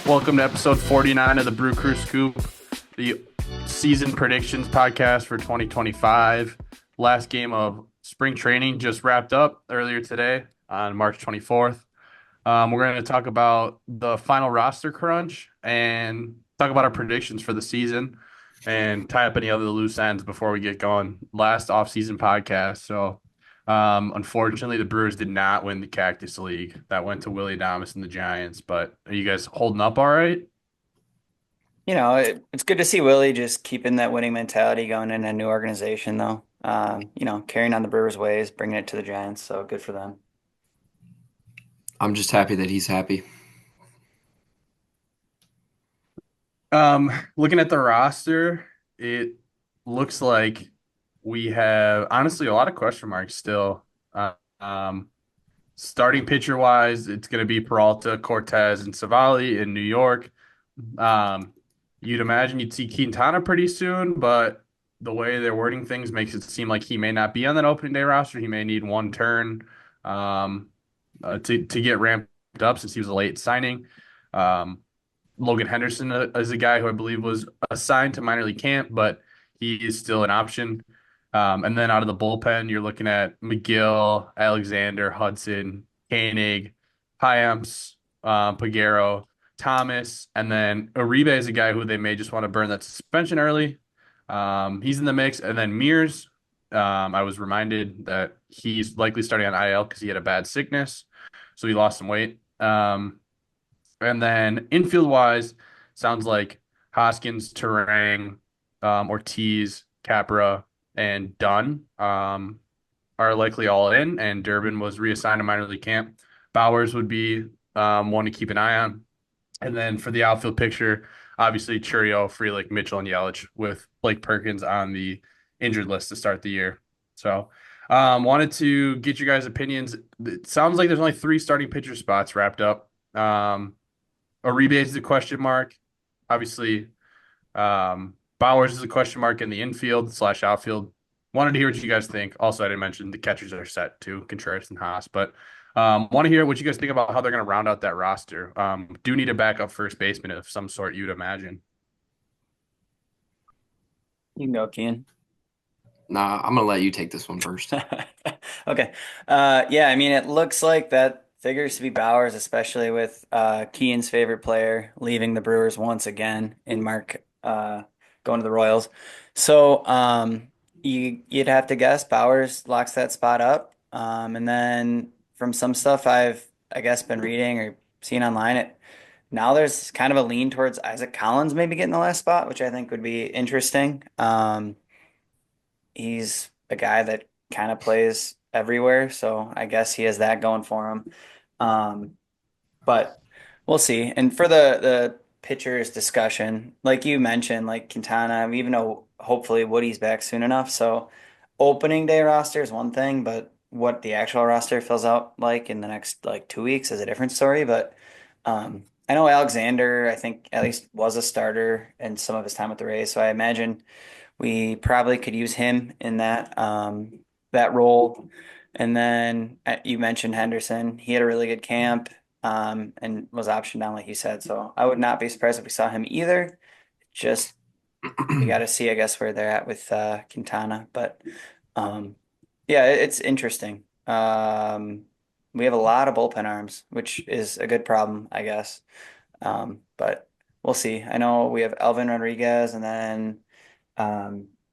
Welcome to episode 49 of the Brew Crew Scoop, the season predictions podcast for 2025. Last game of spring training just wrapped up earlier today on March 24th. We're going to talk about the final roster crunch and talk about our predictions for the season and tie up any other loose ends before we get going. Last off-season podcast. So, unfortunately, the Brewers did not win the Cactus League. That went to Willie Adames and the Giants. But are you guys holding up all right? It's good to see Willie just keeping that winning mentality going in a new organization, though. Carrying on the Brewers' ways, bringing it to the Giants. So good for them. I'm just happy that he's happy. Looking at the roster, it looks like we have honestly a lot of question marks still. Um, Starting pitcher wise, it's going to be Peralta, Cortez, and Savali in New York. Um, you'd imagine you'd see Quintana pretty soon, but the way they're wording things makes it seem like he may not be on that opening day roster. He may need one turn um, to get ramped up since he was a late signing. Um, Logan Henderson is a guy who I believe was assigned to minor league camp, but he is still an option. And then out of the bullpen, you're looking at McGill, Alexander, Hudson, Koenig, Hyams, Pagero, Thomas, and then Uribe is a guy who they may just want to burn that suspension early. He's in the mix. And then Mears, I was reminded that he's likely starting on IL because he had a bad sickness. So he lost some weight. And then infield wise, sounds like Hoskins, Terang, Ortiz, Capra, and Dunn are likely all in. And Durbin was reassigned to minor league camp. Bowers would be one to keep an eye on. And then for the outfield picture, obviously Churio, Frelick, Mitchell, and Yelich with Blake Perkins on the injured list to start the year. So wanted to get your guys' opinions. It sounds like there's only 3 starting pitcher spots wrapped up. Uribe is a question mark. Obviously, Bowers is a question mark in the infield / outfield. Wanted to hear what you guys think. Also, I didn't mention the catchers are set too, Contreras and Haas, but want to hear what you guys think about how they're going to round out that roster. Do need a backup first baseman of some sort, you'd imagine. You can go, Kian. Nah, I'm gonna let you take this one first. Okay. It looks like that figures to be Bowers, especially with Kian's favorite player leaving the Brewers once again in Mark going to the Royals. So you'd have to guess Bowers locks that spot up. And then from some stuff I guess been reading or seen online, it now there's kind of a lean towards Isaac Collins maybe getting the last spot, which I think would be interesting. He's a guy that kind of plays everywhere, so I guess he has that going for him. Um, but we'll see. And for the pitchers discussion, like you mentioned, like Quintana, we even know hopefully Woody's back soon enough. So opening day roster is one thing, but what the actual roster fills out like in the next like 2 weeks is a different story. But I know Alexander, I think at least was a starter in some of his time with the Rays, so I imagine we probably could use him in that role. And then you mentioned Henderson. He had a really good camp and was optioned down, like you said. So I would not be surprised if we saw him either. Just we got to see, I guess, where they're at with Quintana. But um, yeah, it's interesting. We have a lot of bullpen arms, which is a good problem, I guess. But we'll see. I know we have Elvin Rodriguez and then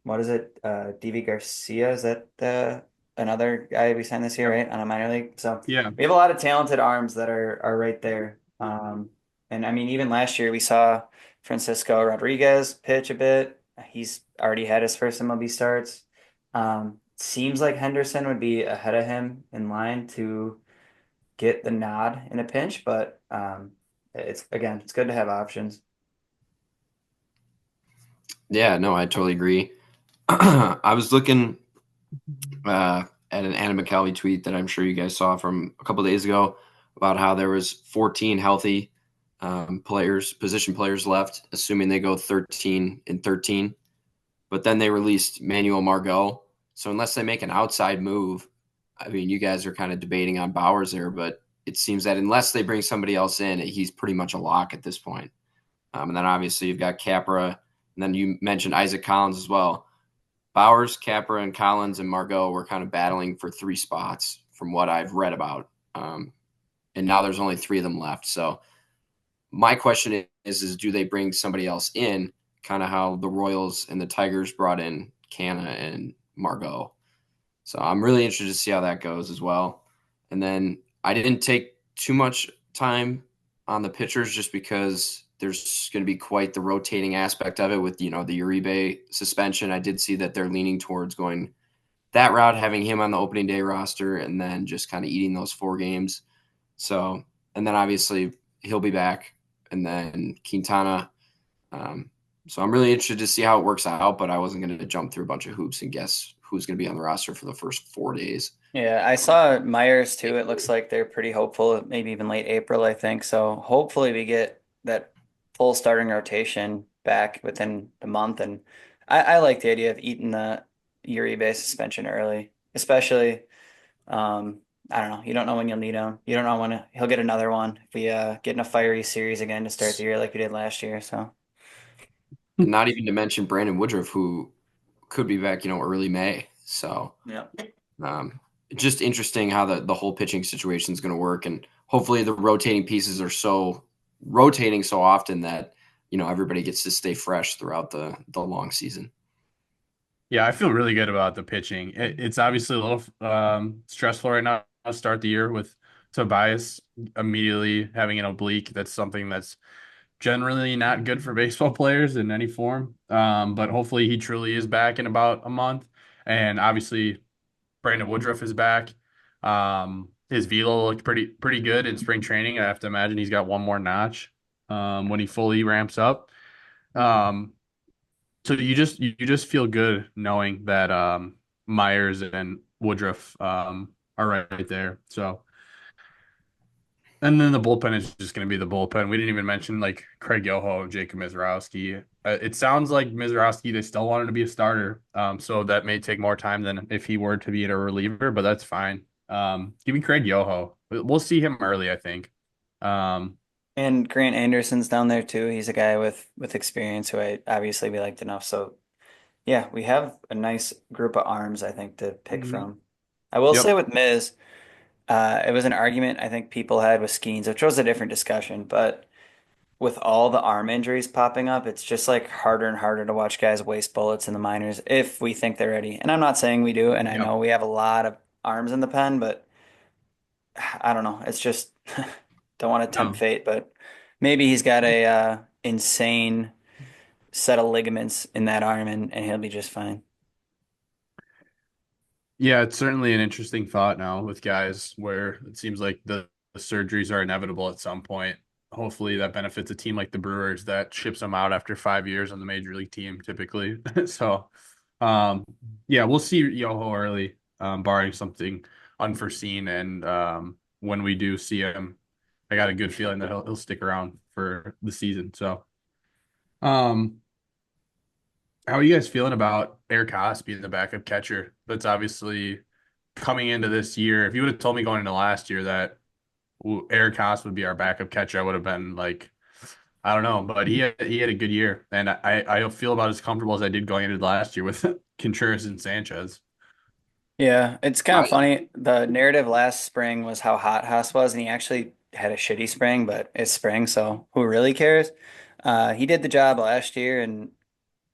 what is it? DV Garcia, is that another guy we signed this year, right? On a minor league. So Yeah. we have a lot of talented arms that are right there. And I mean, even last year we saw Francisco Rodriguez pitch a bit. He's already had his first MLB starts. Seems like Henderson would be ahead of him in line to get the nod in a pinch, but it's good to have options. Yeah, no, I totally agree. I was looking at an Anna McCalvy tweet that I'm sure you guys saw from a couple of days ago about how there was 14 healthy position players left, assuming they go 13 and 13. But then they released Manuel Margot. So unless they make an outside move, I mean, you guys are kind of debating on Bowers there, but it seems that unless they bring somebody else in, he's pretty much a lock at this point. And then obviously you've got Capra, and then you mentioned Isaac Collins as well. Bowers, Capra, and Collins and Margot were kind of battling for 3 spots from what I've read about. And now there's only 3 of them left. So my question is do they bring somebody else in, kind of how the Royals and the Tigers brought in Canna and Margot? So I'm really interested to see how that goes as well. And then I didn't take too much time on the pitchers just because there's going to be quite the rotating aspect of it with, the Uribe suspension. I did see that they're leaning towards going that route, having him on the opening day roster and then just kind of eating those 4 games. So, and then obviously he'll be back, and then Quintana. So I'm really interested to see how it works out, but I wasn't going to jump through a bunch of hoops and guess who's going to be on the roster for the first 4 days. Yeah, I saw Myers too. It looks like they're pretty hopeful, maybe even late April, I think. So hopefully we get that full starting rotation back within the month. And I like the idea of eating the Uribe suspension early, especially I don't know. You don't know when you'll need him. You don't know when he'll get another one if we get in a fiery series again to start the year like we did last year. So Not even to mention Brandon Woodruff, who could be back, early May. So yeah. um, just interesting how the whole pitching situation is going to work, and hopefully the rotating pieces are so rotating so often that everybody gets to stay fresh throughout the long season. Yeah, I feel really good about the pitching. It's obviously a little stressful right now to start the year with Tobias immediately having an oblique. That's something that's generally not good for baseball players in any form. But hopefully he truly is back in about a month. And obviously Brandon Woodruff is back. His velo looked pretty good in spring training. I have to imagine he's got one more notch when he fully ramps up. Um, so you just feel good knowing that Myers and Woodruff are right there. So and then the bullpen is just going to be the bullpen. We didn't even mention like Craig Yoho, Jacob Mizrowski. It sounds like Mizrowski, they still want him to be a starter. So that may take more time than if he were to be a reliever, but that's fine. Give me Craig Yoho. We'll see him early, I think. Um, And Grant Anderson's down there too. He's a guy with experience who I obviously we liked enough. So yeah, we have a nice group of arms, I think, to pick Mhm. from. I will say Yep. with Miz, it was an argument I think people had with Skeens, which was a different discussion, but with all the arm injuries popping up, it's just like harder and harder to watch guys waste bullets in the minors if we think they're ready. And I'm not saying we do, and I Yep. know we have a lot of arms in the pen, but I don't know. It's just don't want to tempt No. fate, but maybe he's got a insane set of ligaments in that arm and he'll be just fine. Yeah, it's certainly an interesting thought now with guys where it seems like the surgeries are inevitable at some point. Hopefully that benefits a team like the Brewers that ships them out after 5 years on the major league team typically. So, um, yeah, we'll see Yoho early, barring something unforeseen. And when we do see him, I got a good feeling that he'll stick around for the season. So, um, how are you guys feeling about Eric Haas being the backup catcher? That's obviously coming into this year. If you would have told me going into last year that Eric Haas would be our backup catcher, I would have been like, I don't know. But he had a good year, and I feel about as comfortable as I did going into last year with Contreras and Sanchez. Yeah, it's kind of I, funny. The narrative last spring was how hot Haas was, and he actually had a shitty spring, but it's spring, so who really cares? He did the job last year, and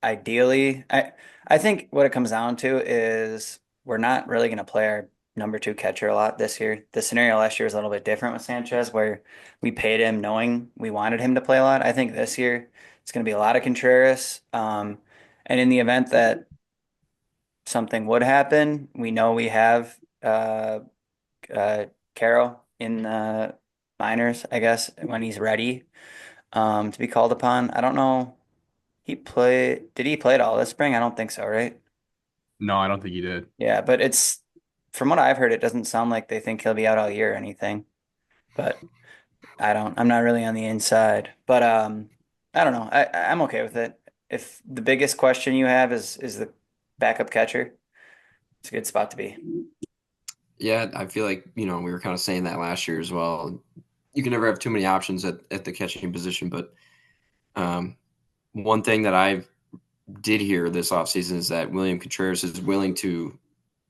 ideally, I think what it comes down to is we're not really going to play our number 2 catcher a lot this year. The scenario last year was a little bit different with Sanchez, where we paid him knowing we wanted him to play a lot. I think this year it's going to be a lot of Contreras. And in the event that something would happen, we know we have uh, Caro in the minors, I guess, when he's ready to be called upon. I don't know. Did he play at all this spring? I don't think so, right? No, I don't think he did. Yeah, but it's from what I've heard, it doesn't sound like they think he'll be out all year or anything. But I'm not really on the inside. But I don't know. I'm okay with it. If the biggest question you have is the backup catcher, it's a good spot to be. Yeah, I feel like, we were kind of saying that last year as well. You can never have too many options at the catching position, but um, one thing that I did hear this offseason is that William Contreras is willing to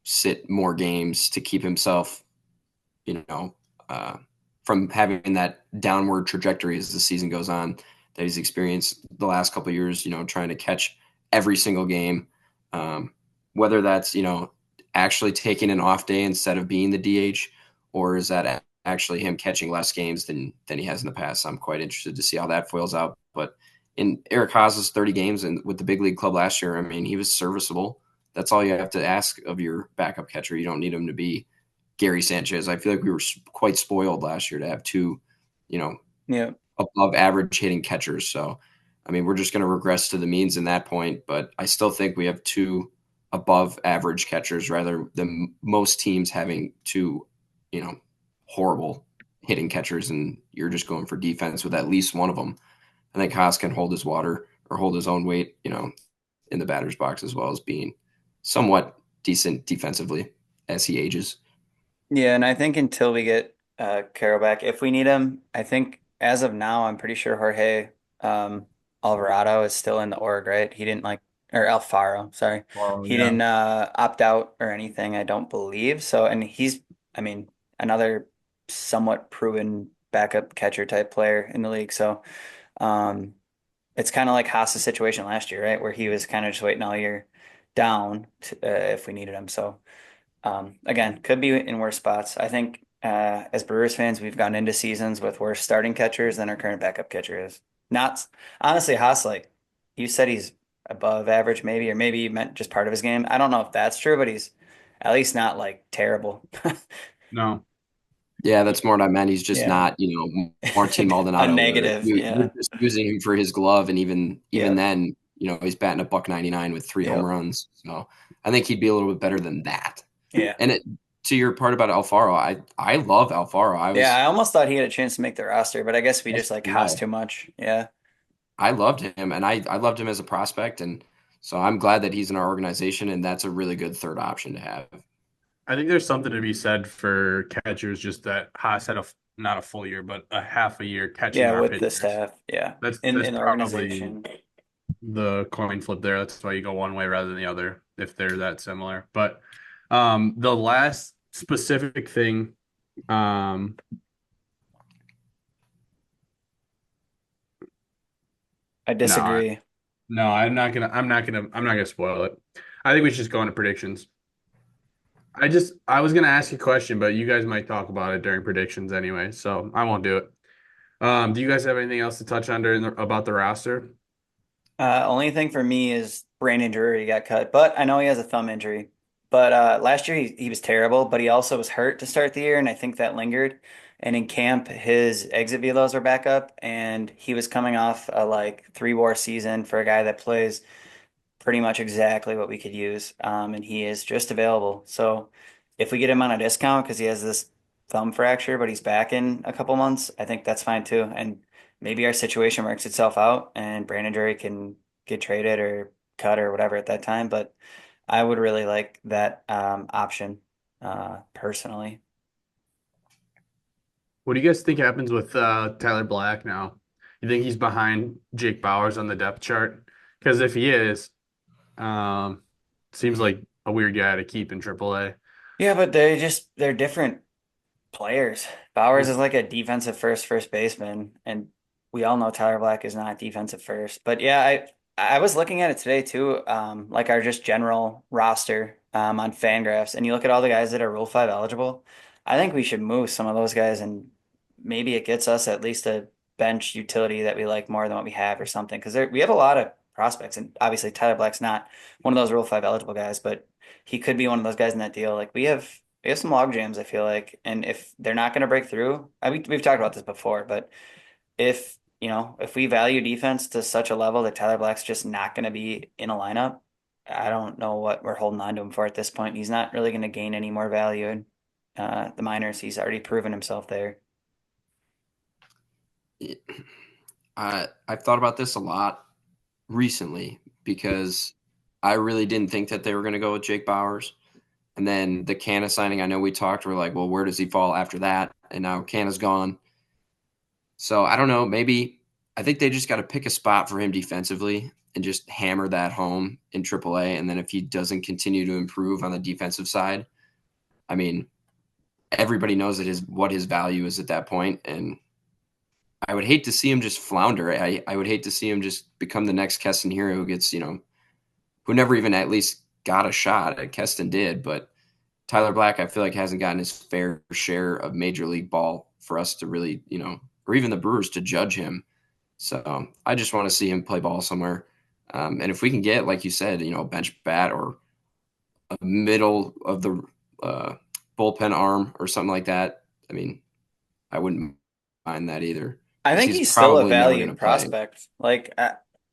sit more games to keep himself, you know, uh, from having that downward trajectory as the season goes on that he's experienced the last couple of years, trying to catch every single game. Um, Whether that's, actually taking an off day instead of being the DH, or is that actually him catching less games than he has in the past? I'm quite interested to see how that foils out. But in Eric Haas's 30 games and with the big league club last year, I mean, he was serviceable. That's all you have to ask of your backup catcher. You don't need him to be Gary Sanchez. I feel like we were quite spoiled last year to have two, you know, Yeah. above average hitting catchers. So, I mean, we're just going to regress to the means in that point. But I still think we have two above average catchers rather than most teams having two, horrible hitting catchers, and you're just going for defense with at least one of them. I think Haas can hold his water or hold his own weight, in the batter's box as well as being somewhat decent defensively as he ages. Yeah, and I think until we get Carroll back, if we need him, I think as of now, I'm pretty sure Jorge um, Alvarado is still in the org, right? He didn't like, or Alfaro, sorry. Oh He yeah. didn't opt out or anything, I don't believe. So, and he's, I mean, another somewhat proven backup catcher type player in the league. So, um, it's kind of like Haas's situation last year, right? Where he was kind of just waiting all year down to, if we needed him. So, again, could be in worse spots. I think as Brewers fans, we've gone into seasons with worse starting catchers than our current backup catcher is. Not honestly, Haas, like you said, he's above average, maybe, or maybe you meant just part of his game. I don't know if that's true, but he's at least not like terrible. No. Yeah, that's more what I meant. He's just Yeah. not, Martin A Maldonado, where negative. you're Yeah. just using him for his glove, and even Yep. then, he's batting a buck 99 with three home Yep. runs. So I think he'd be a little bit better than that. Yeah. And to your part about Alfaro, I love Alfaro. Yeah. I almost thought he had a chance to make the roster, but I guess we just like Haas Yeah, too much. Yeah. I loved him, and I loved him as a prospect, and so I'm glad that he's in our organization, and that's a really good third option to have. I think there's something to be said for catchers, just that Haas had not a full year, but a half a year catching Yeah. our With the pitchers. staff. Yeah. That's In the probably organization. the coin flip there. That's why you go one way rather than the other if they're that similar. But the last specific thing, um, I no, disagree. no, I'm not gonna spoil it. I think we should just go into predictions. I was gonna ask you a question, but you guys might talk about it during predictions anyway, so I won't do it. Do you guys have anything else to touch on about the roster? Only thing for me is Brandon Drury got cut, but I know he has a thumb injury. But last year he was terrible, but he also was hurt to start the year, and I think that lingered. And in camp, his exit velos were back up, and he was coming off a like 3 WAR season for a guy that plays pretty much exactly what we could use. And he is just available. So if we get him on a discount because he has this thumb fracture, but he's back in a couple months, I think that's fine too. And maybe our situation works itself out and Brandon Drury can get traded or cut or whatever at that time. But I would really like that option personally. What do you guys think happens with Tyler Black now? You think he's behind Jake Bowers on the depth chart? Because if he is, um, seems like a weird guy to keep in AAA. Yeah, but they're different players. Bowers is like a defensive first baseman, and we all know Tyler Black is not defensive first. But yeah, I was looking at it today too, like our just general roster on Fangraphs, and you look at all the guys that are Rule 5 eligible. I think we should move some of those guys, and maybe it gets us at least a bench utility that we like more than what we have or something. Because we have a lot of prospects, and obviously Tyler Black's not one of those Rule 5 eligible guys, but he could be one of those guys in that deal. Like we have some log jams, I feel like, and if they're not going to break through, we've talked about this before, but if if we value defense to such a level that Tyler Black's just not going to be in a lineup, I don't know what we're holding on to him for at this point. He's not really going to gain any more value in the minors. He's already proven himself there. I've thought about this a lot recently because I really didn't think that they were going to go with Jake Bowers. And then the Canna signing, I know we talked, we're like, well, where does he fall after that? And now Canna's gone. So I don't know. Maybe I think they just got to pick a spot for him defensively and just hammer that home in AAA. And then if he doesn't continue to improve on the defensive side, I mean, everybody knows that what his value is at that point, and I would hate to see him just flounder. I would hate to see him just become the next Keston Hero who gets, who never even at least got a shot. Keston did, but Tyler Black, I feel like hasn't gotten his fair share of major league ball for us to really, or even the Brewers to judge him. So I just want to see him play ball somewhere. And if we can get, like you said, a bench bat or a middle of the bullpen arm or something like that, I mean, I wouldn't mind that either I because think he's he's still a probably never going to valued play. prospect. Like,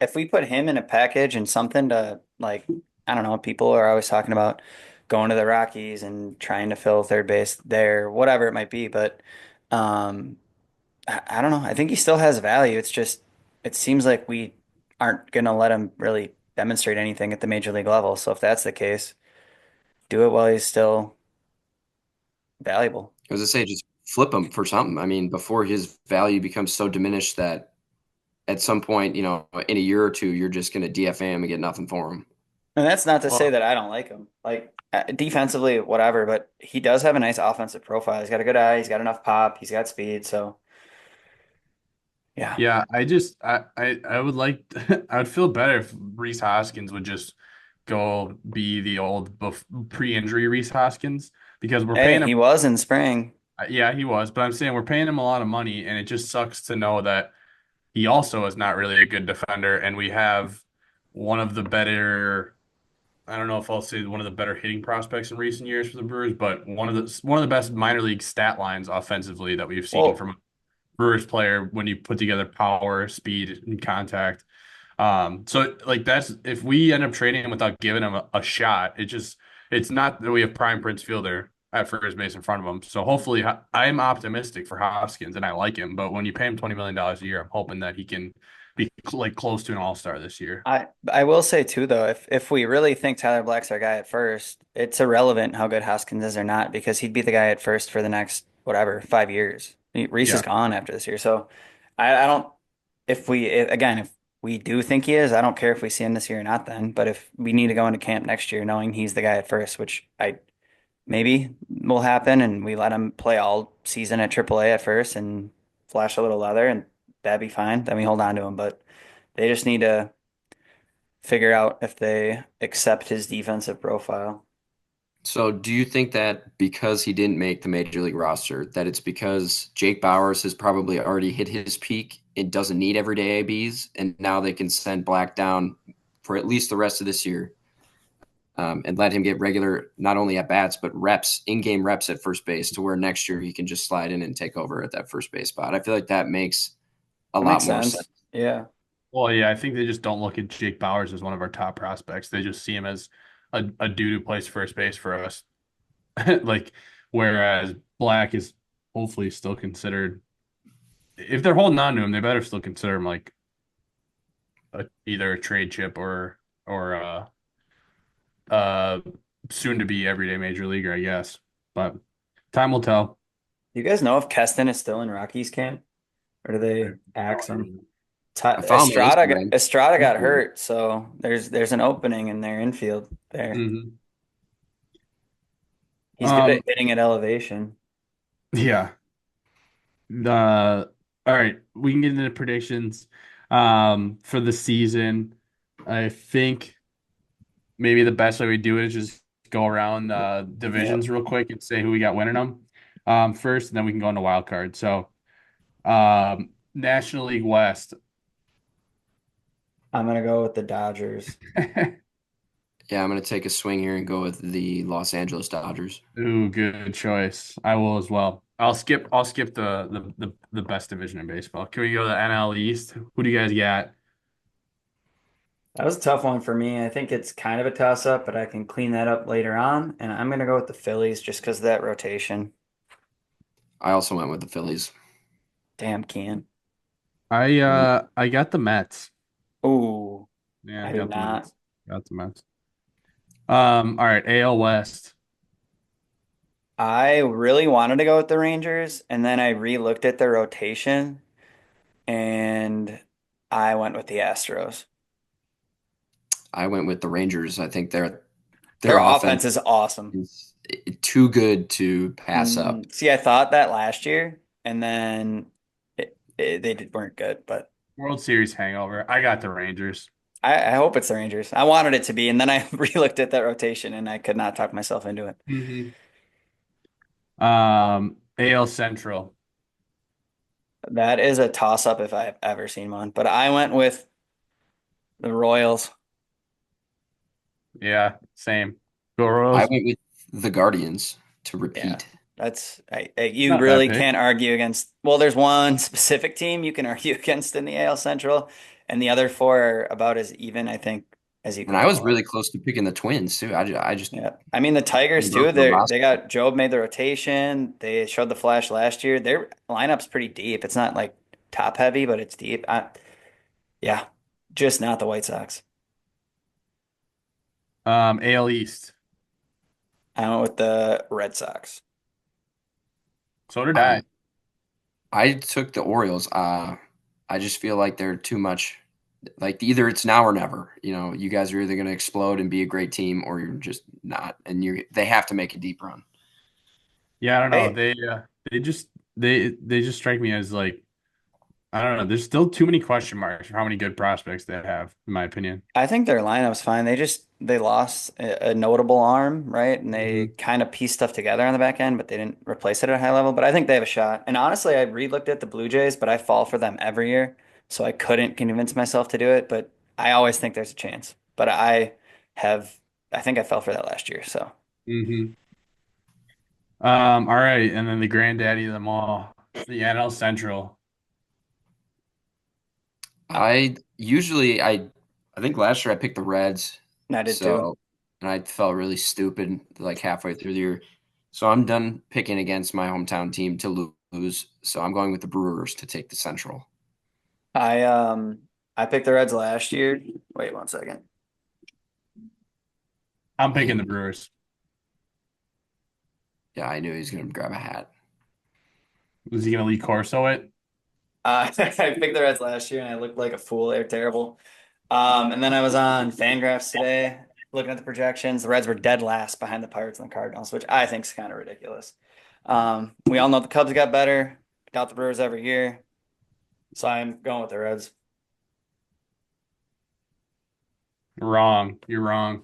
if we put him in a package and something to, like, I don't know, people are always talking about going to the Rockies and trying to fill third base there, whatever it might be. But um, I don't know. I think he still has value. It's just, it seems like we aren't going to let him really demonstrate anything at the major league level. So if that's the case, do it while he's still valuable. As I say, just flip him for something. I mean, before his value becomes so diminished that at some point, in a year or two, you're just going to DFA him and get nothing for him. And that's not to say Well, that I don't like him. Like, defensively, whatever, but he does have a nice offensive profile. He's got a good eye. He's got enough pop. He's got speed. So, yeah. yeah, I would like I would feel better if Reese Hoskins would just go be the old pre-injury Reese Hoskins because we're Hey, paying him. he was in spring. Yeah, he was, but I'm saying we're paying him a lot of money, and it just sucks to know that he also is not really a good defender, and we have one of the better. I don't know if I'll say one of the better hitting prospects in recent years for the Brewers, but one of the best minor league stat lines offensively that we've seen Well, from a Brewers player when you put together power, speed, and contact. So like that's if we end up trading him without giving him a shot, it's not that we have prime Prince Fielder at first base in front of him. So hopefully I'm optimistic for Hoskins and I like him, but when you pay him $20 million a year, I'm hoping that he can be like close to an all-star this year. I will say too though, if we really think Tyler Black's our guy at first, it's irrelevant how good Hoskins is or not because he'd be the guy at first for the next whatever 5 years. Reese is Yeah. gone after this year, so I don't. Again, if we do think he is, I don't care if we see him this year or not. Then, but if we need to go into camp next year knowing he's the guy at first, which I maybe will happen, and we let him play all season at AAA at first and flash a little leather, and that'd be fine. Then we hold on to him, but they just need to figure out if they accept his defensive profile. So, do you think that because he didn't make the major league roster, that it's because Jake Bauers has probably already hit his peak and doesn't need everyday ABs, and now they can send Black down for at least the rest of this year, and let him get regular, not only at bats, but reps, in-game reps at first base, to where next year he can just slide in and take over at that first base spot? I feel like that makes a That lot makes more sense. sense. Yeah. Well, yeah, I think they just don't look at Jake Bowers as one of our top prospects. They just see him as a dude who plays first base for us. Like, whereas Black is hopefully still considered, if they're holding on to him, they better still consider him like either a trade chip or uh soon to be everyday major leaguer, I guess. But time will tell. You guys know if Keston is still in Rockies camp, or do I they have no axe him? idea. I follow him on Instagram. Estrada He's got good. hurt, so there's an opening in their infield there. Mhm. He's good at Um, hitting at elevation. yeah. All right, we can get into predictions for the season. I think maybe the best way we do it is just go around Yep. divisions real quick and say who we got winning them first, and then we can go into wild card. So, National League West. I'm gonna go with the Dodgers. Yeah, I'm going to take a swing here and go with the Los Angeles Dodgers. Ooh, good choice. I will as well. I'll skip the best division in baseball. Can we go to the NL East? Who do you guys got? That was a tough one for me. I think it's kind of a toss up, but I can clean that up later on. And I'm gonna go with the Phillies just because of that rotation. I also went with the Phillies. Damn, can. I got the Mets. Ooh, Yeah, I I do got the not. Mets. Got the Mets. All right, AL West. I really wanted to go with the Rangers, and then I re-looked at their rotation, and I went with the Astros. I went with the Rangers. I think their Their offense offense is awesome. is too good to pass up. See, I thought that last year, and then weren't good, but World Series hangover. I got the Rangers. I hope it's the Rangers. I wanted it to be, and then I re-looked at that rotation, and I could not talk myself into it. Hmm. AL Central. That is a toss-up if I've ever seen one, but I went with the Royals. Yeah, same. Go I Royals. went with the Guardians to Yeah, repeat. you Not a bad really pick. can't argue against. Well, there's one specific team you can argue against in the AL Central, and the other four are about as even, I think, as you And can I was call it. really close to picking the Twins too. I just Yeah, I mean the Tigers too. love the They roster. got Job made the rotation. They showed the flash last year. Their lineup's pretty deep. It's not like top heavy, but it's deep. Yeah, just not the White Sox. AL East. I went with the Red Sox. So did I I. I took the Orioles. I just feel like they're too much. Like either it's now or never. You know, you guys are either going to explode and be a great team, or you're just not. And they have to make a deep run. Yeah, I don't know. Hey, They just strike me as like I don't know. There's still too many question marks for how many good prospects they have, in my opinion. I think their lineup's fine. They lost a notable arm, right? And they Hmm. kind of pieced stuff together on the back end, but they didn't replace it at a high level. But I think they have a shot. And honestly, I re-looked at the Blue Jays, but I fall for them every year, so I couldn't convince myself to do it. But I always think there's a chance. But have, I think I fell for that last year. So Hmm. All right, and then the granddaddy of them all, the NL Central. I, I think last year I picked the Reds, I did too. so and I felt really stupid like halfway through the year. So I'm done picking against my hometown team to lose. So I'm going with the Brewers to take the Central. I um I picked the Reds last year. Wait 1 second. I'm picking the And Brewers. yeah, I knew he was going to grab a hat. Was he gonna Lee Corso it? I picked the Reds last year and I looked like a fool. They're terrible. And then I was on Fangraphs today looking at the projections. The Reds were dead last behind the Pirates and the Cardinals, which I think is kind of ridiculous. We all know the Cubs got better, got the Brewers every year. So I'm going with the Reds. Wrong. You're wrong.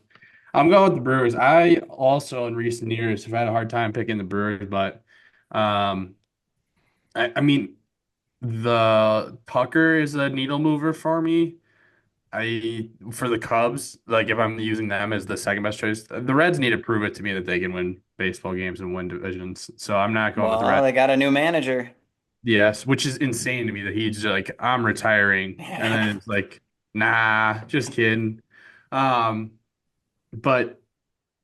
I'm going with the Brewers. I also, in recent years, have had a hard time picking the Brewers, but um, I mean, the Tucker is a needle mover for me. For the Cubs, like if I'm using them as the second best choice, the Reds need to prove it to me that they can win baseball games and win divisions. So I'm not going with the Well, Reds. they got a new manager. Yes, which is insane to me that he's just like, I'm retiring. And then it's like, nah, just kidding. Um, but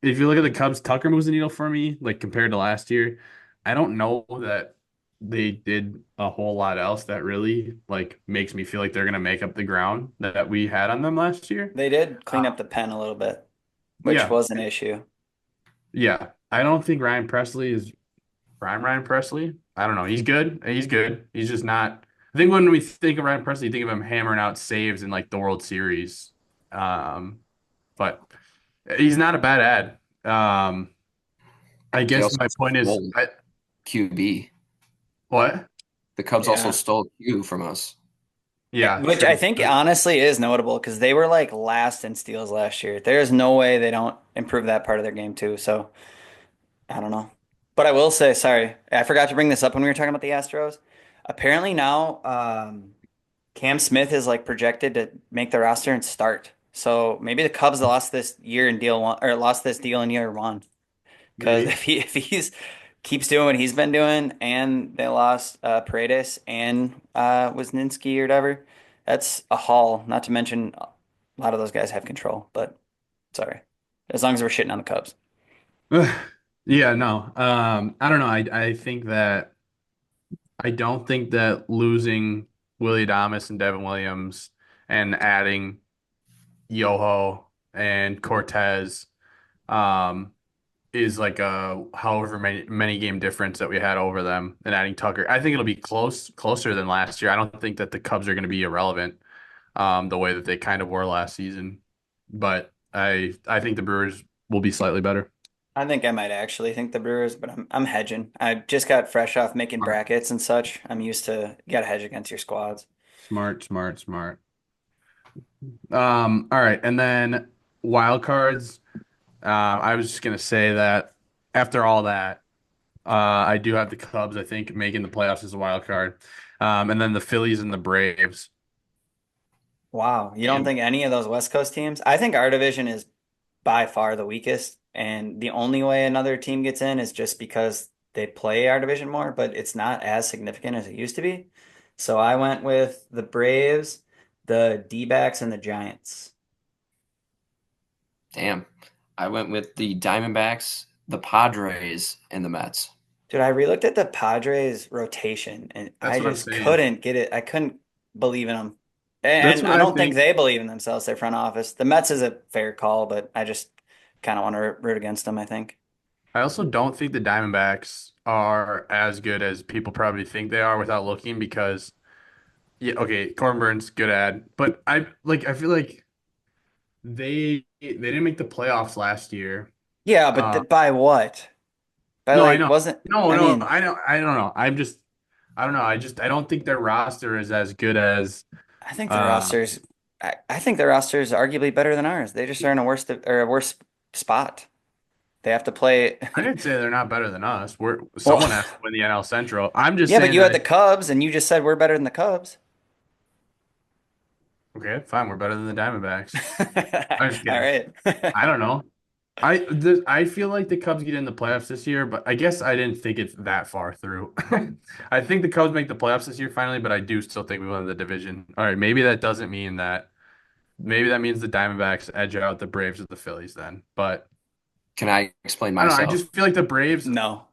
if you look at the Cubs, Tucker moves the needle for me, like compared to last year. I don't know that they did a whole lot else that really like makes me feel like they're gonna make up the ground that we had on them last year. They did Uh, clean up the pen a little bit, which yeah, was an issue. yeah. I don't think Ryan Presley is prime Ryan Presley. I don't know. He's good. He's good. He's just not. I think when we think of Ryan Presley, you think of him hammering out saves in like the World Series. Um, but he's not a bad ad. I They guess also my point is, stole QB. what? The Cubs also Yeah. stole Q from us. Yeah, Which I true. think honestly is notable because they were like last in steals last year. There's no way they don't improve that part of their game too. So I don't know. But I will say, sorry, I forgot to bring this up when we were talking about the Astros. Apparently now, Cam Smith is like projected to make the roster and start. So maybe the Cubs lost this year in deal one or lost this deal in year one. Because Maybe. if he's keeps doing what he's been doing, and they lost Paredes and Wisniewski or whatever, that's a haul. Not to mention a lot of those guys have control. But sorry, as long as we're shitting on the Cubs, Yeah, no. I don't know. I think that I don't think that losing Willie Adames and Devin Williams and adding Yoho and Cortez um is like a however many game difference that we had over them and adding Tucker. I think it'll be closer than last year. I don't think that the Cubs are going to be irrelevant the way that they kind of were last season. But I think the Brewers will be slightly better. I think I might actually think the Brewers, but I'm hedging. I just got fresh off making brackets and such. I'm used to you got to hedge against your squads. Smart, smart, smart. All right, and then wild cards. I was just gonna say that after all that, I do have the Cubs, I think, making the playoffs as a wild card. And then the Phillies and the Braves. Wow, you don't And think any of those West Coast teams? I think our division is by far the weakest, and the only way another team gets in is just because they play our division more, but it's not as significant as it used to be. So I went with the Braves, the D-backs, and the Giants. Damn. I went with the Diamondbacks, the Padres, and the Mets. Dude, I relooked at the Padres rotation and that's I what I'm just saying. couldn't get it. I couldn't believe in them. That's And what I I don't think think. they believe in themselves, their front office. The Mets is a fair call, but I just kind of want to root against them, I think. I also don't think the Diamondbacks are as good as people probably think they are without looking because yeah, okay, Corbin Burns, good ad, but I feel like they didn't make the playoffs last year. Yeah, but Uh, by what? By no, I like, know. wasn't, No, I no, mean, I don't know. I don't know. I don't think their roster is as good as I think the uh roster's, I think the roster is arguably better than ours. They just are in a worse spot. They have to play. I didn't say they're not better than us. We're Well, someone has to win the NL Central. I'm just yeah, but saying you that had the Cubs and you just said we're better than the Cubs. okay, fine, we're better than the Diamondbacks. I'm just All kidding. right. I don't know. I feel like the Cubs get in the playoffs this year, but I guess I didn't think it's that far through. I think the Cubs make the playoffs this year finally, but I do still think we win the division. All right, maybe that doesn't mean that. Maybe that means the Diamondbacks edge out the Braves or the Phillies then. But Can I explain I don't know. I myself? just feel like No.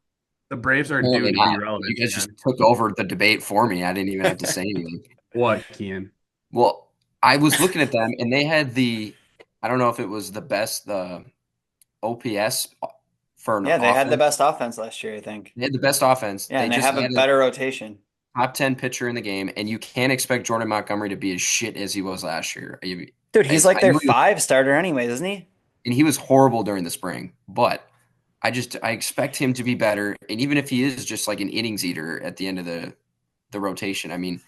the Braves are due Apparently to be not. You relevant guys just again. took over the debate for me. I didn't even have to say anything. What, Kian? Well, I was looking at them and they had I don't know if it was the OPS for an Yeah, they had the offense. best offense last year, I think. They had the best offense. Yeah, They and they just have a added better rotation. top 10 pitcher in the game, and you can't expect Jordan Montgomery to be as shit as he was last year. Dude, he's like I their know five starter anyways, isn't he? and he was horrible during the spring, but I expect him to be better. And even if he is just like an innings eater at the end of the rotation, I mean,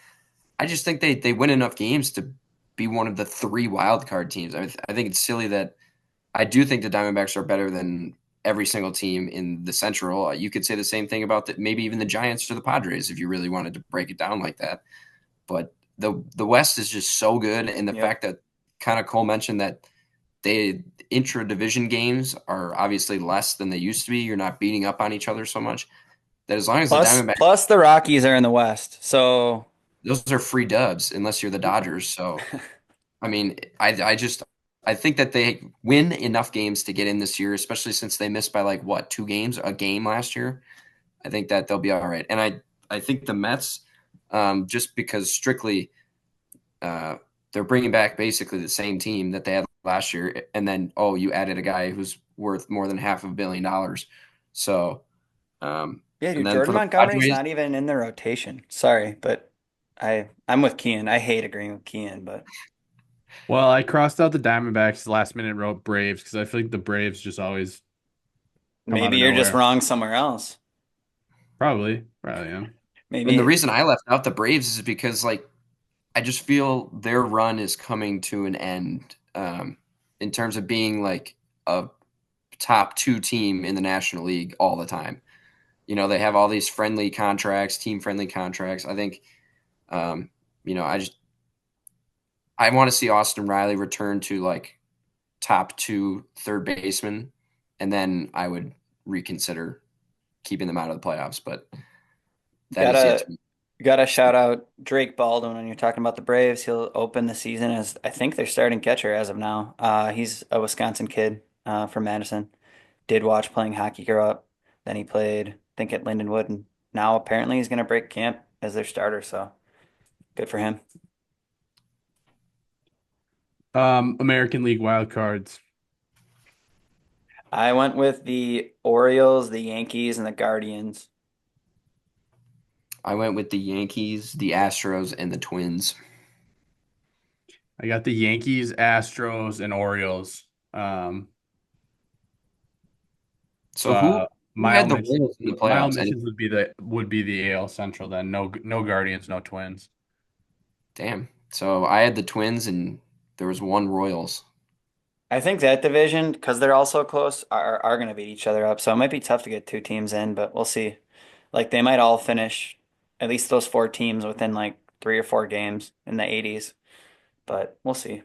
I just think they win enough games to be one of the three wild card teams. I think it's silly that I do think the Diamondbacks are better than every single team in the Central. You could say the same thing about maybe even the Giants or the Padres if you really wanted to break it down like that. But the West is just so good, and the Yep. fact that kind of Cole mentioned that they intra division games are obviously less than they used to be. You're not beating up on each other so much. That as long as the Diamondbacks, Plus the Rockies are in the West. So those are free dubs unless you're the Dodgers. So I mean, I think that they win enough games to get in this year, especially since they missed by like what, two games, a game last year. I think that they'll be all right. And I think the Mets, just because strictly uh, they're bringing back basically the same team that they had last year, and then you added a guy who's worth more than $500 million. So yeah, and dude, then for Jordan the Montgomery's Padres, not even in the rotation. Sorry, but I'm with Kian. I hate agreeing with Kian, but Well, I crossed out the Diamondbacks last minute and wrote Braves because I feel like the Braves just always come out maybe of you're just nowhere. wrong somewhere else. Probably, yeah. and the Maybe reason I left out the Braves is because like I just feel their run is coming to an end in terms of being like a top two team in the National League all the time. They have all these friendly contracts, team friendly contracts. I think, um, you know, I want to see Austin Riley return to like top two third baseman, and then I would reconsider keeping them out of the playoffs. But that is yet to gotta be. gotta shout out Drake Baldwin when you're talking about the Braves. He'll open the season as I think their starting catcher as of now. He's a Wisconsin kid from Madison. Did watch playing hockey grow up. Then he played, I think, at Lindenwood, and now apparently he's gonna break camp as their starter. So good for him. American League wild cards. I went with the Orioles, the Yankees, and the Guardians. I went with the Yankees, the Astros, and the Twins. I got the Yankees, Astros, and Orioles. So Uh, who my had the omission, Royals in the my playoffs? And omissions would be the AL Central then. No Guardians, no Twins. damn. So I had the Twins, and there was one Royals. I think that division, because they're all so close, are going to beat each other up. So it might be tough to get two teams in, but we'll see. Like they might all finish, at least those four teams, within like 3 or 4 games in the 80s. But we'll see.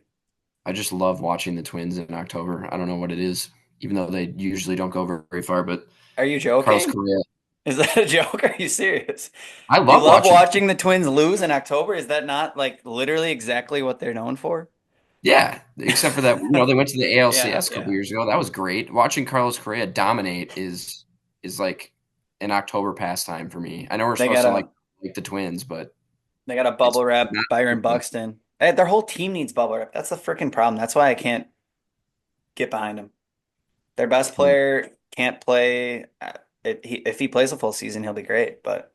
I just love watching the Twins in October. I don't know what it is, even though they usually don't go very far. But Are you Carlos joking? Correa, Is that a joke? Are you serious? I You love love watching. watching the Twins lose in October? Is that not like literally exactly what they're known for? Yeah, except for that, they went to the Yeah, ALCS a couple yeah. years ago. That was great. Watching Carlos Correa dominate is like an October pastime for me. I know we're They supposed got to a like the Twins, but they got a it's bubble wrap not Byron something. Buxton. Their whole team needs bubble wrap. That's the freaking problem. That's why I can't get behind them. Their best Hmm. player can't play. If he plays a full season, he'll be great. But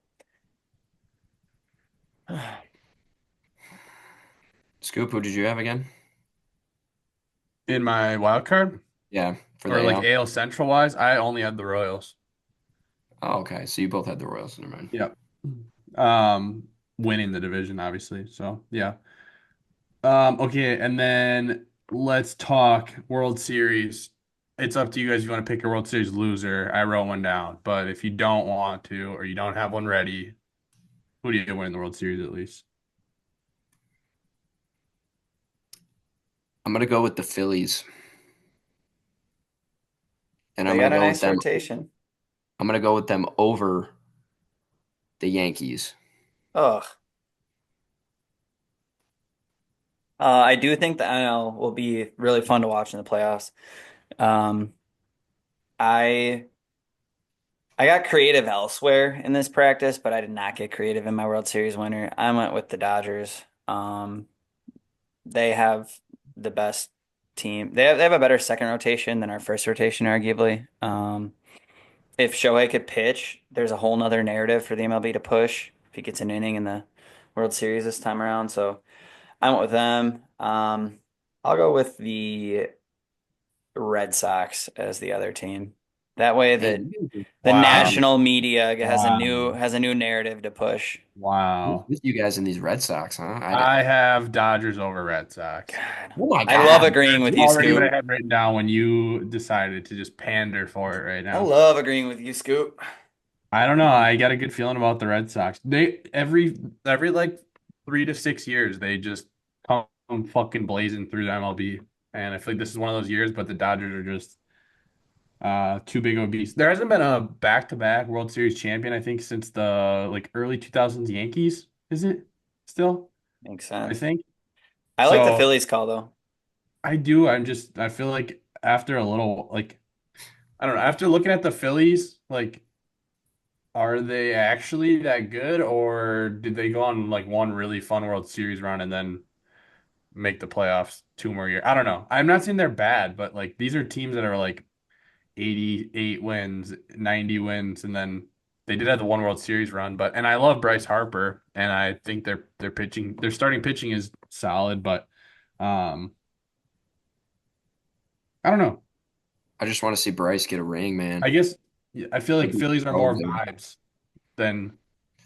Scoop, who did you have again? In my wild card Yeah, for the or like AL. AL Central wise, I only had the Royals. Oh, okay. So you both had the Royals. Never mind. Yep. Winning the division, obviously. So yeah. Okay, and then let's talk World Series. It's up to you guys if you want to pick a World Series loser. I wrote one down, but if you don't want to or you don't have one ready, who do you win the World Series at least? I'm gonna go with the Phillies, and they got a nice rotation. I'm gonna go with them over the Yankees. Ugh. I do think the NL will be really fun to watch in the playoffs. Um, I I got creative elsewhere in this practice, but I did not get creative in my World Series winner. I went with the Dodgers. They have the best team. They have a better second rotation than our first rotation, arguably. If Shohei could pitch, there's a whole nother narrative for the MLB to push if he gets an inning in the World Series this time around. So I went with them. I'll go with the Red Sox as the other team. That way Dang, the Wow. national media Wow. has a new narrative to push. who's Wow. with you guys in these Red Sox, huh? I have Dodgers over Red Sox. God. Oh my I love God. agreeing That's with you, already what Scoop. I had written down when you decided to just pander for it right I now. love agreeing with you, Scoop. I don't know. I got a good feeling about the Red Sox. They every like 3 to 6 years they just come fucking blazing through the MLB. And I feel like this is one of those years, but the Dodgers are just too big of a beast. There hasn't been a back-to-back World Series champion, I think, since the like early 2000s Yankees, is it still? Makes I sense. think. I like the So Phillies call though. I do. I feel like after a little like I don't know, after looking at the Phillies, like are they actually that good, or did they go on like one really fun World Series run and then make the playoffs 2 more years? I don't know. I'm not saying they're bad, but like these are teams that are like 88 wins, 90 wins, and then they did have the one World Series run. But and I love Bryce Harper, and I think their pitching, their starting pitching is solid, but um, I don't know. I just want to see Bryce get a ring, man. I guess yeah, I feel like That'd be Phillies are so more good. vibes than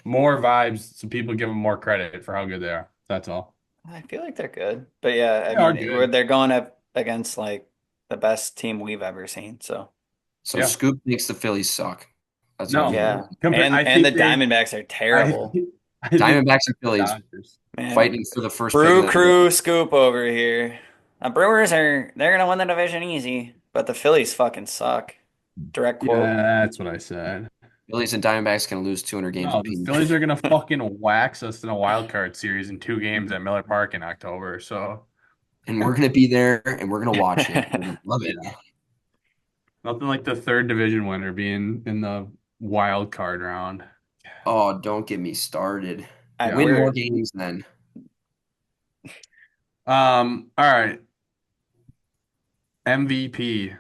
more vibes, so people give them more credit for how good they are. That's all. I feel like they're good. But yeah, I They are mean, good. they're going up against like the best team we've ever seen. So So Yeah. Scoop thinks the Phillies suck. That's what I'm No. hearing. yeah. Compare. I And the think they. Diamondbacks are I. terrible. I think Diamondbacks and Phillies Dodgers. Man, fighting for the first pick of Brew the Crew scoop over here. The Brewers they're gonna win the division easy, but the Phillies fucking suck. Direct Yeah, quote. that's what I said. Phillies and Diamondbacks can lose 200 games No, the apiece. Phillies are gonna fucking wax us in a wild card series in 2 games at Miller Park in October. So And we're gonna be there and we're gonna watch it. We're gonna love it. yeah, nothing like the third division winner being in the wild card round. Oh, don't get me started. Yeah. Win more We're games then. All right. MVP.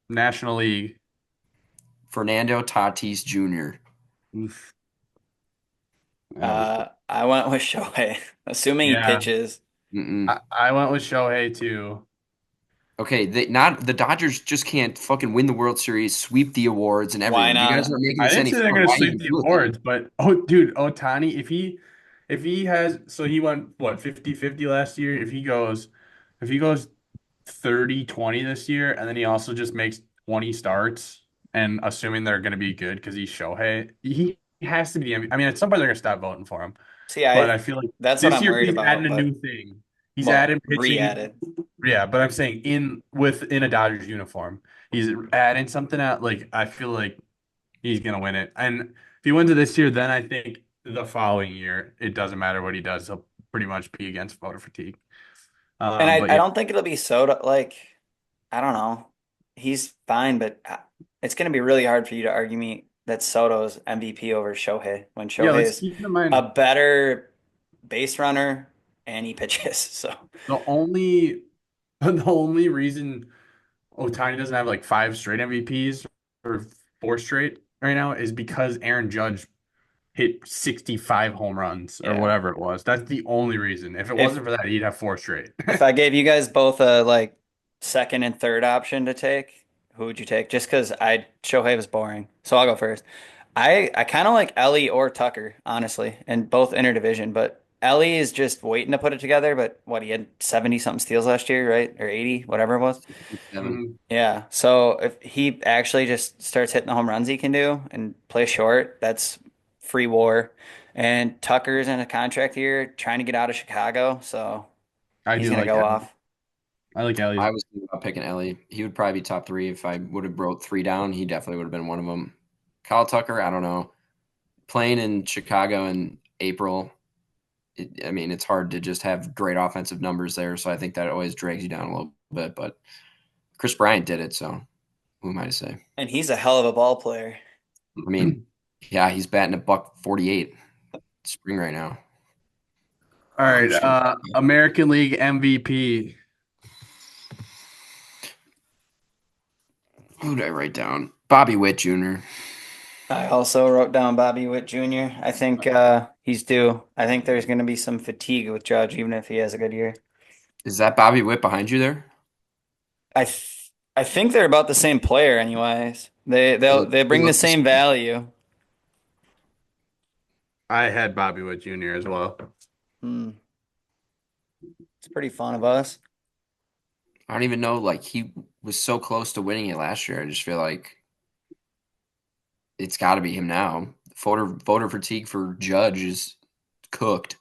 National League. Fernando Tatis Jr. Oof. That was I went with Shohei, assuming he yeah. pitches. Mm-mm. I went with Shohei too. Okay, not the Dodgers just can't fucking win the World Series, sweep the awards, and Why everything. You guys not? aren't making I this didn't any say they're fun. gonna Why sweep even the do it then? awards, but oh dude, Otani, if he has so he went what 50-50 last year. If he goes 30-20 this year, and then he also just makes 20 starts, and assuming they're gonna be good because he's Shohei, he has to be the MVP. I mean, at some point they're gonna stop voting for him. See, But I I feel like that's what this I'm year worried he's adding about, a new but thing. He's well, adding pitching. re-added. Yeah, but I'm saying within a Dodgers uniform, he's adding something out. Like I feel like he's gonna win it. And if he wins it this year, then I think the following year it doesn't matter what he does. He'll pretty much be against voter fatigue. And But I yeah, don't think it'll be Soto. Like, I don't know. He's fine, but it's going to be really hard for you to argue me that Soto's MVP over Shohei when yeah. Shohei Let's is keep in a mind better base runner and he pitches. So, the only the only reason Otani doesn't have like five straight MVPs or four straight right now is because Aaron Judge hit 65 home runs or yeah. whatever it was. That's the only reason. If it If wasn't for that, he'd have four straight. if I gave you guys both a like second and third option to take, who would you take? Just because I Shohei was boring, so I'll go first. I kind of like Ellie or Tucker, honestly, and both interdivision. But Ellie is just waiting to put it together. But what he had 70 something steals last year, right? Or 80, whatever it was. 67. Mhm. Yeah. So if he actually just starts hitting the home runs he can do and play short, that's free war. And Tucker's in a contract here, trying to get out of Chicago, so I he's do gonna like go Ellie. off. I like Ellie. I was thinking about picking Ellie. He would probably be top three if I would have wrote three down. He definitely would have been one of them. Kyle Tucker, I don't know. Playing in Chicago in April, I mean, it's hard to just have great offensive numbers there. So I think that always drags you down a little bit. But Chris Bryant did it, so who am I to say? And he's a hell of a ball player. I mean, yeah, he's batting a buck 48 spring right now. All right, Just kidding. American League MVP. Who did I write down? Bobby Witt Jr. I also wrote down Bobby Witt Jr. I think he's due. I think there's going to be some fatigue with Judge, even if he has a good year. Is that Bobby Witt behind you there? I think they're about the same player, anyways. They They bring the look the same same. value. I had Bobby Wood Jr. as well. Hmm. It's pretty fun of us. I don't even know. Like he was so close to winning it last year. I just feel like it's got to be him now. Voter fatigue for Judge is cooked.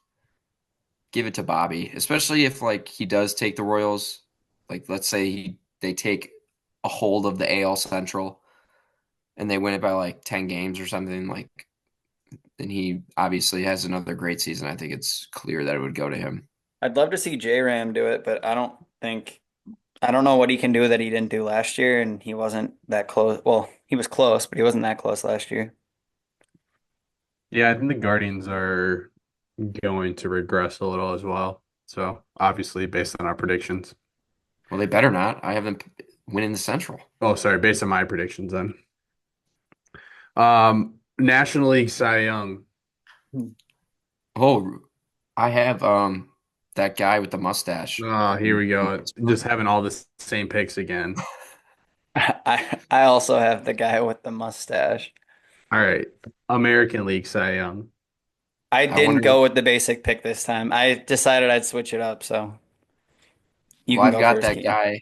Give it to Bobby, especially if like he does take the Royals. Like let's say they take a hold of the AL Central and they win it by like 10 games or something. Like then he obviously has another great season. I think it's clear that it would go to him. I'd love to see J-Ram do it, but I don't know what he can do that he didn't do last year, and he wasn't that close. Well, he was close, but he wasn't that close last year. Yeah, I think the Guardians are going to regress a little as well. So obviously, based on our predictions. Well, they better not. I have them winning the Central. Oh, sorry, based on my predictions then. National League Cy Young. Oh, I have that guy with the mustache. Oh, here we go. Just having all the same picks again. I also have the guy with the mustache. All right, American League Cy Young. I I didn't wonder. go with the basic pick this time. I decided I'd switch it up, so you Well, can I've go got first, that Keaton. guy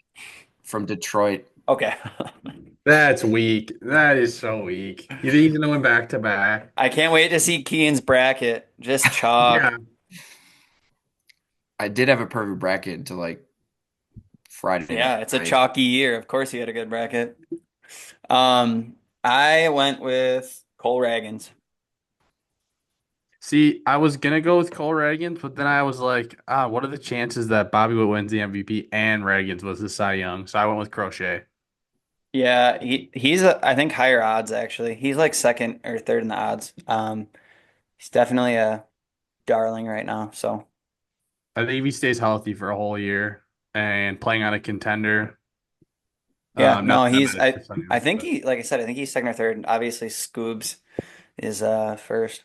from Detroit. Okay. That's weak. That is so weak. You think he's gonna win back to back? I can't wait to see Keaton's bracket. Just chalk. Yeah. I did have a perfect bracket until like Friday Yeah, it's a night. chalky year. Of course, he had a good bracket. Um, I went with Cole Ragans. See, I was gonna go with Cole Ragans, but then I was like, what are the chances that Bobby Witt wins the MVP and Ragans was the Cy Young? So I went with Crochet. Yeah, he's I think higher odds actually. He's like second or third in the odds. He's definitely a darling right now. So I think if he stays healthy for a whole year and playing on a contender, Yeah, Not no, that he's many I percentages, think but he like I said, I think he's second or third. Obviously, Scoobs is first.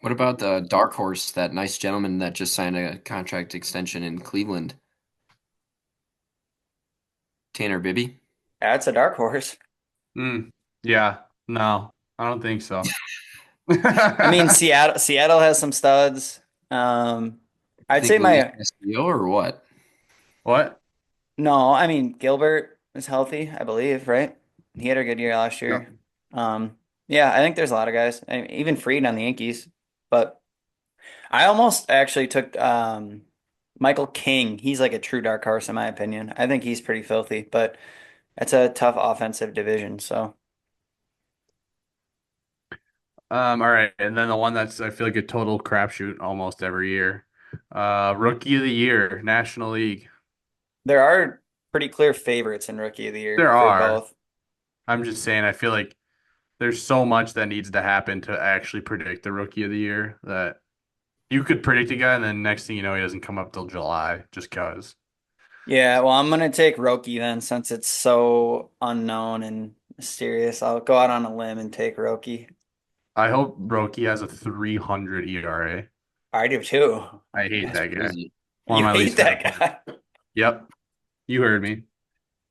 What about the dark horse, that nice gentleman that just signed a contract extension in Cleveland, Tanner Bibby? That's a dark horse. mm, yeah, no, I don't think so. I mean, Seattle has some studs. You I'd think say Luis my Castillo or what? What? no, I mean Gilbert is healthy, I believe, right? He had a good year last Yep. year. Yeah, I think there's a lot of guys, and even Fried on the Yankees. But I almost actually took Michael King. He's like a true dark horse in my opinion. I think he's pretty filthy, but it's a tough offensive division. So All right, and then the one that's I feel like a total crapshoot almost every year. Rookie of the Year, National League. there are pretty clear favorites in Rookie of the Year There for are. both. I'm just saying, I feel like there's so much that needs to happen to actually predict the Rookie of the Year that you could predict a guy, and then next thing you know, he doesn't come up till July just because. Yeah, well, I'm gonna take Roki then since it's so unknown and mysterious. I'll go out on a limb and take Roki. I hope Roki has a 300 ERA. I do too. I hate That's that guy. crazy. One of You my hate least favorite that players. guy. Yep, you heard me.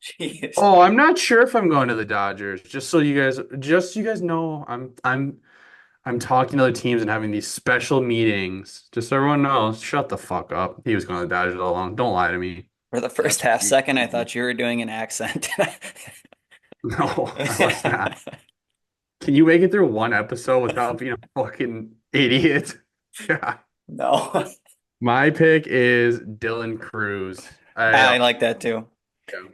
Jeez. Oh, I'm not sure if I'm going to the Dodgers. Just so you guys know, I'm talking to other teams and having these special meetings. Just so everyone knows, shut the fuck up. He was going to the Dodgers all along. Don't lie to me. For the first That's half second, I crazy. thought you were doing an accent. No, I was not. Can you make it through one episode without being a fucking idiot? God. No, My pick is Dylan Cruz. I like that too.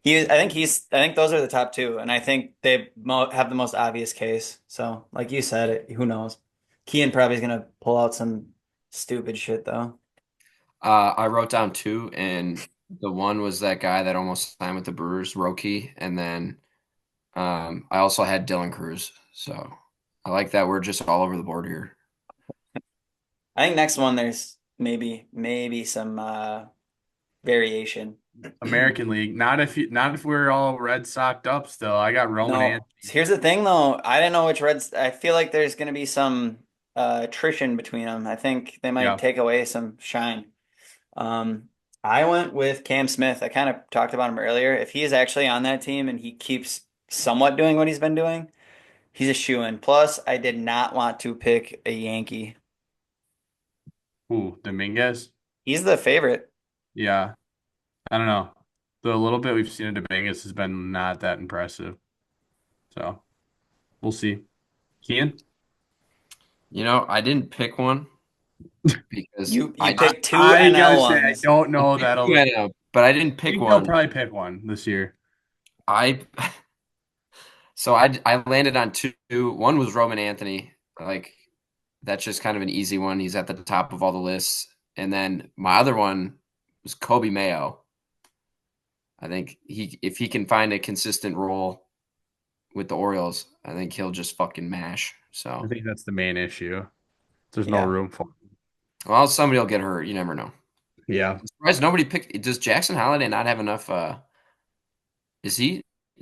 Yeah. I think those are the top two, and I think they mo have the most obvious case. So, like you said, who knows? Kean probably is gonna pull out some stupid shit though. I wrote down two, and the one was that guy that almost signed with the Brewers, Roki, and then I also had Dylan Cruz. So I like that we're just all over the board here. I think next one there's maybe some variation. American League. Not if we're all Red Soxed up still. I got Roman No, Anthony. here's the thing though. I didn't know which Reds. I feel like there's going to be some attrition between them. I think they might Yeah. take away some shine. Um, I went with Cam Smith. I kind of talked about him earlier. If he is actually on that team and he keeps somewhat doing what he's been doing, he's a shoo-in. Plus, I did not want to pick a Yankee. Ooh, Dominguez. He's the favorite. Yeah. I don't know. The little bit we've seen of Dominguez has been not that impressive. So we'll see. Kian? I didn't pick one because You I just picked two I gotta NL say, I ones. don't I know picked that'll. two I NL, but I didn't pick think they'll one. probably pick one this year. I so I landed on two. One was Roman Anthony. Like that's just kind of an easy one. He's at the top of all the lists. And then my other one was Kobe Mayo. I think if he can find a consistent role with the Orioles, I think he'll just fucking mash. I So, think that's the main issue. There's no Yeah. room for. well, somebody will get hurt. You never know. Yeah. I'm surprised nobody picked. Does Jackson Holiday not have enough? Is he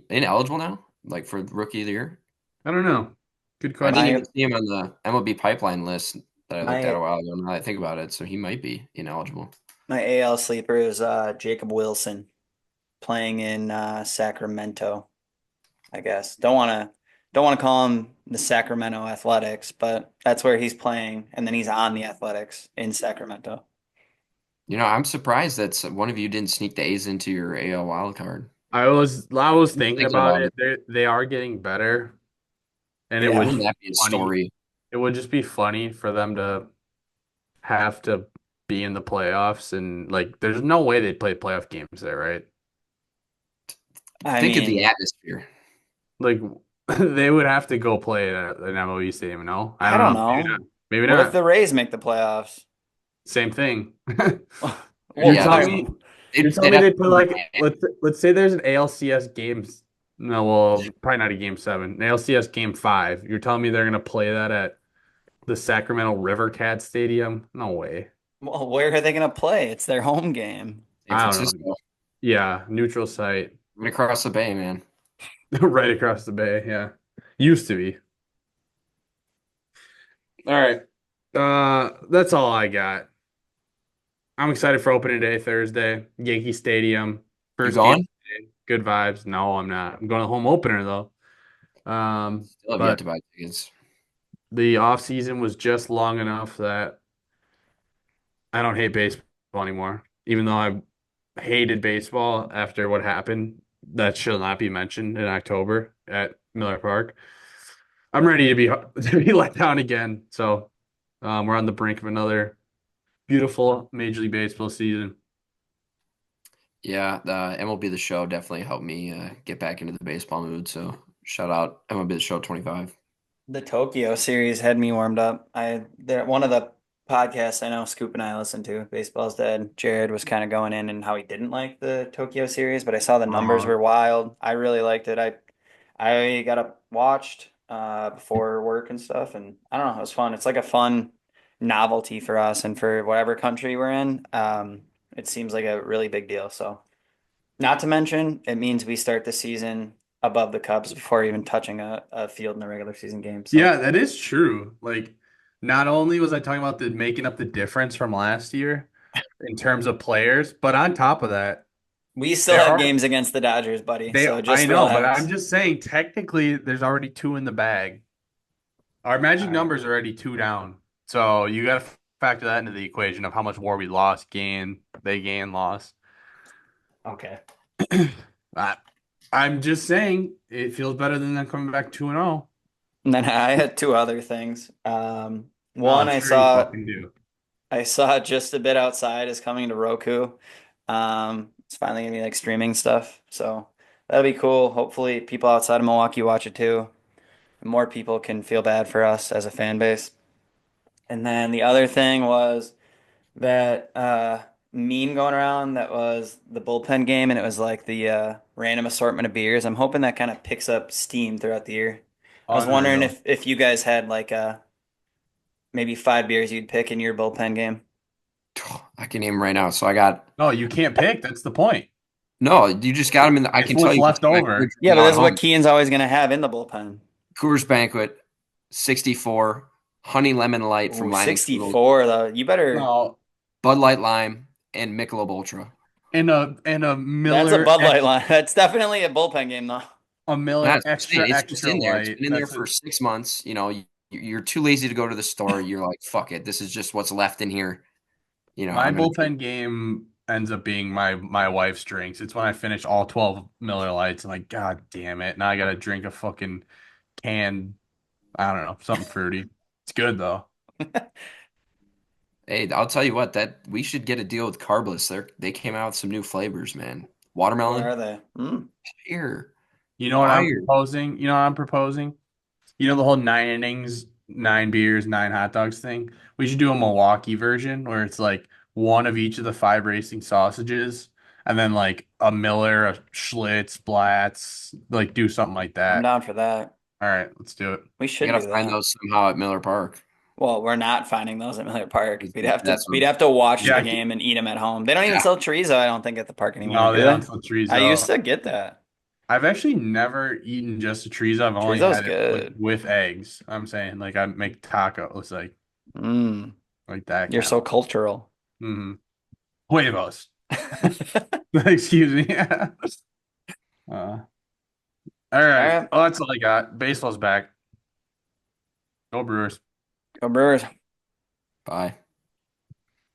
ineligible now? Like for rookie of the year? I don't know. Good I didn't question. My even see him on the MLB pipeline list that I looked at a my while ago. Now that I think about it, so he might be ineligible. my AL sleeper is Jacob Wilson playing in Sacramento. I guess. Don't want to call him the Sacramento Athletics, but that's where he's playing, and then he's on the Athletics in Sacramento. I'm surprised that one of you didn't sneak the A's into your AL wild card. I was thinking Thinking about about it. it. They are getting better, and it Yeah. would Wouldn't be that be a funny. story? It would just be funny for them to have to be in the playoffs and like there's no way they'd play playoff games there, right? I Think of the mean, atmosphere. Like they would have to go play at an MLB stadium, no? I I don't don't know. Maybe not. know. Maybe What if not. the Rays make the playoffs? Same thing. You're Well, Yeah, telling there's me you're they'd telling me have they to put be like let's say there's an ALCS games. No, well, probably not a game seven. An ALCS game five. You're telling me they're gonna play that at the Sacramento River Cat Stadium? No way. well, where are they going to play? It's their home game. San I don't know. Francisco Yeah, neutral site. right across the bay, man. Right across the bay. Yeah. Used to be. All right. That's all I got. I'm excited for opening day Thursday, Yankee Stadium. You First game going? today. Good vibes. No, I'm not. I'm going to home opener though. Still have yet But to buy tickets. the off season was just long enough that I don't hate baseball anymore. Even though I hated baseball after what happened, that should not be mentioned in October at Miller Park. I'm ready to be to be let down again. So we're on the brink of another beautiful Major League Baseball season. Yeah, the MLB The Show definitely helped me get back into the baseball mood. So shout out MLB The Show 25. The Tokyo series had me warmed up. One of the podcasts I know Scoop and I listen to, Baseball's Dead. Jared was kind of going in and how he didn't like the Tokyo series, but I saw the numbers Uh-huh. were wild. I really liked it. I got up watched before work and stuff, and I don't know, it was fun. It's like a fun novelty for us and for whatever country we're in. It seems like a really big deal. So, not to mention, it means we start the season above the Cubs before even touching a field in the regular season game. So. Yeah, that is true. Like, not only was I talking about the making up the difference from last year in terms of players, but on top of that, We still there have are games against the Dodgers, buddy. they So I just know, but I'm relax. just saying technically there's already two in the bag. Our magic All right. number is already two down. So you got to factor that into the equation of how much war we lost, gain, they gain, lost. Okay. I, I'm just saying it feels better than them coming back 2-0. And then I had two other things. Oh, One I'm sure you fucking do. I saw just a bit outside is coming to Roku. It's finally gonna be like streaming stuff. So that'll be cool. Hopefully people outside of Milwaukee watch it too. More people can feel bad for us as a fan base. And then the other thing was that meme going around that was the bullpen game, and it was like the random assortment of beers. I'm hoping that kind of picks up steam throughout the year. I was wondering Unreal. if you guys had like maybe five beers you'd pick in your bullpen game. I can name 'em right now. So I got No, you can't pick. That's the point. no. You just got them in. I It's can tell what's you what's left in my fridge over. right Yeah, but now at this is what home. Keane's always gonna have in the bullpen. Coors Banquet, 64, Honey Lemon Light from Ooh, Lining Tools, 64 though. You better. No, Bud Light Lime, and Michelob Ultra. and a That's a Miller Bud Light line. That's definitely a bullpen game though. a Miller That's what I'm saying. extra It's just extra in there. It's light. been in there for 6 months. You're too lazy to go to the store. You're like, fuck it. This is just what's left in here. My I'm gonna take. bullpen game ends up being my wife's drinks. It's when I finish all 12 Miller Lights and like, God damn it. Now I gotta drink a fucking canned, I don't know, something fruity. It's good though. Hey, I'll tell you what. That we should get a deal with Carbless. They came out with some new flavors, man. What are Watermelon, they? fire, You know what I'm fire. proposing? You know what I'm proposing? You know the whole 9 innings, 9 beers, 9 hot dogs thing? We should do a Milwaukee version where it's like one of each of the five racing sausages and then like a Miller, a Schlitz, Blatz, like do something like I'm that. down for that. All right, let's do it. We I should gotta do find that. those somehow at Miller Park. Well, we're not finding those at Miller Park. That's what We'd have to watch Yeah, the game and eat them at home. They don't even yeah. sell chorizo, I don't think, at the park anymore, no, do they they? don't sell I used chorizo. to get that. I've actually never eaten just a chorizo. I've only Chorizo's had it like good. with eggs. I'm saying like I make tacos Mm, like that you're kind so of. cultural. Mm-hmm. Huevos. Excuse me. All All right. right, Oh, that's all I got. Baseball's back. Go Brewers. go Brewers. Bye.